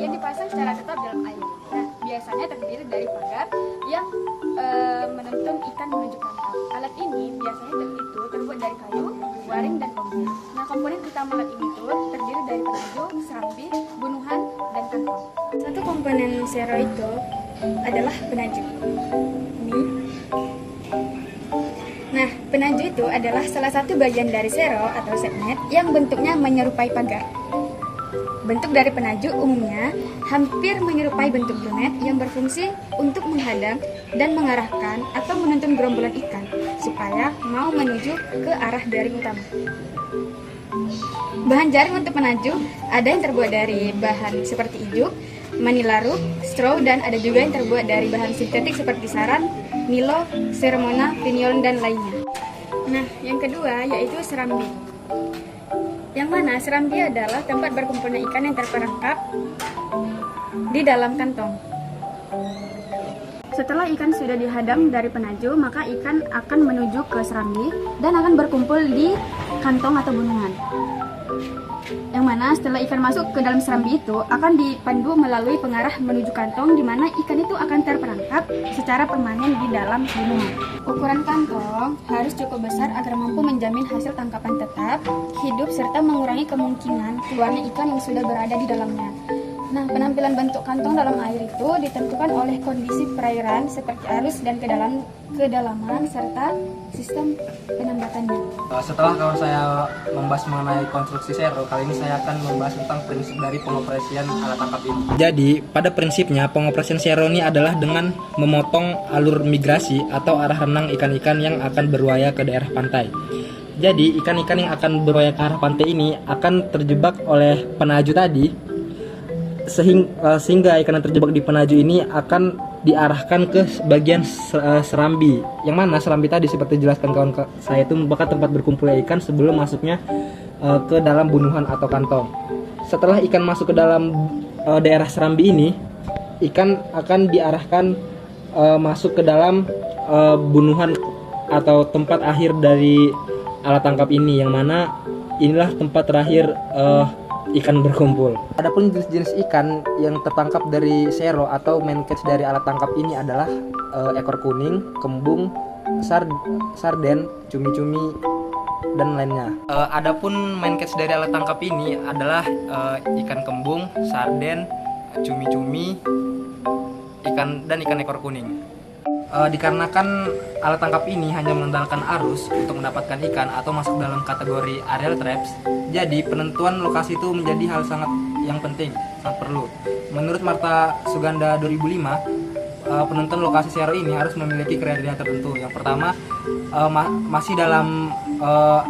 yang dipasang secara tetap dalam air. Nah, biasanya terdiri dari pagar yang menuntun ikan menuju kantong. Alat ini biasanya terbuat dari kayu, waring, dan bambu. Nah, komponen utama alat ini terdiri dari penaju, serambi, bunuhan, dan kantong. Satu komponen sero itu adalah penaju. Ini. Nah, penaju itu adalah salah satu bagian dari sero atau setnet yang bentuknya menyerupai pagar. Bentuk dari penaju umumnya hampir menyerupai bentuk brunet yang berfungsi untuk menghadang dan mengarahkan atau menuntun gerombolan ikan supaya mau menuju ke arah jaring utama. Bahan jaring untuk penaju ada yang terbuat dari bahan seperti ijuk, manila rope, straw, dan ada juga yang terbuat dari bahan sintetik seperti saran, milo, sermona, pinyon, dan lainnya. Nah, yang kedua yaitu serambi. Yang mana serambi adalah tempat berkumpulnya ikan yang terperangkap di dalam kantong. Setelah ikan sudah dihadang dari penaju, maka ikan akan menuju ke serambi dan akan berkumpul di kantong atau bunungan. Yang mana setelah ikan masuk ke dalam serambi itu akan dipandu melalui pengarah menuju kantong, di mana ikan itu akan terperangkap secara permanen di dalam bunungan. Ukuran kantong harus cukup besar agar mampu menjamin hasil tangkapan tetap, hidup, serta mengurangi kemungkinan keluarnya ikan yang sudah berada di dalamnya. Nah, penampilan bentuk kantong dalam air itu ditentukan oleh kondisi perairan seperti arus dan kedalaman serta sistem penambatannya. Setelah kawan saya membahas mengenai konstruksi sero, kali ini saya akan membahas tentang prinsip dari pengoperasian alat tangkap ini. Jadi, pada prinsipnya pengoperasian sero ini adalah dengan memotong alur migrasi atau arah renang ikan-ikan yang akan berwaya ke daerah pantai. Jadi, ikan-ikan yang akan berwaya ke arah pantai ini akan terjebak oleh penaju tadi, sehingga ikan yang terjebak di penaju ini akan diarahkan ke bagian serambi, yang mana serambi tadi seperti jelaskan kawan saya itu merupakan tempat berkumpulnya ikan sebelum masuknya ke dalam bunuhan atau kantong. Setelah ikan masuk ke dalam daerah serambi ini, ikan akan diarahkan masuk ke dalam bunuhan atau tempat akhir dari alat tangkap ini, yang mana inilah tempat terakhir ikan berkumpul. Adapun jenis-jenis ikan yang tertangkap dari sero atau main catch dari alat tangkap ini adalah ekor kuning, kembung, sarden, cumi-cumi, dan lainnya. Adapun main catch dari alat tangkap ini adalah ikan kembung, sarden, cumi-cumi, ikan ekor kuning. Dikarenakan alat tangkap ini hanya mengandalkan arus untuk mendapatkan ikan atau masuk dalam kategori aerial traps, jadi penentuan lokasi itu menjadi hal sangat yang penting, sangat perlu. Menurut Marta Suganda 2005, penentuan lokasi sero ini harus memiliki kriteria tertentu. Yang pertama, masih dalam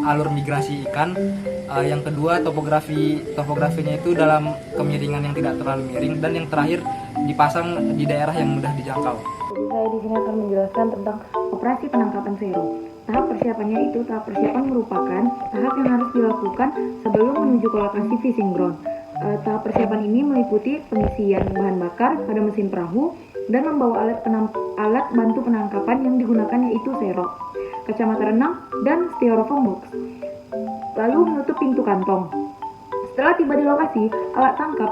alur migrasi ikan. Yang kedua, topografinya itu dalam kemiringan yang tidak terlalu miring, dan yang terakhir dipasang di daerah yang mudah dijangkau. Jadi saya di sini akan menjelaskan tentang operasi penangkapan sero. Tahap persiapan merupakan tahap yang harus dilakukan sebelum menuju ke lokasi fishing ground. Tahap persiapan ini meliputi pengisian bahan bakar pada mesin perahu dan membawa alat bantu penangkapan yang digunakan, yaitu sero, kacamata renang, dan styrofoam box. Lalu menutup pintu kantong. Setelah tiba di lokasi alat tangkap,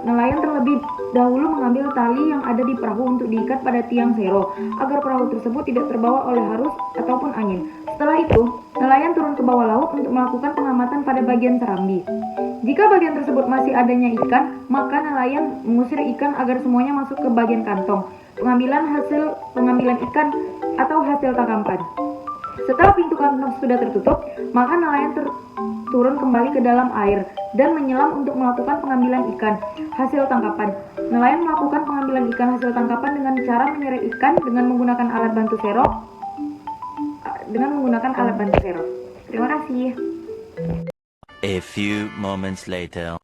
nelayan terlebih dahulu mengambil tali yang ada di perahu untuk diikat pada tiang sero agar perahu tersebut tidak terbawa oleh arus ataupun angin. Setelah itu, nelayan turun ke bawah laut untuk melakukan pengamatan pada bagian serambi. Jika bagian tersebut masih adanya ikan, maka nelayan mengusir ikan agar semuanya masuk ke bagian kantong pengambilan ikan atau hasil tangkapan. Setelah pintu kantong sudah tertutup, maka nelayan turun kembali ke dalam air dan menyelam untuk melakukan pengambilan ikan hasil tangkapan. Nelayan melakukan pengambilan ikan hasil tangkapan dengan cara menyeret ikan dengan menggunakan alat bantu sero. Terima kasih. A few moments later.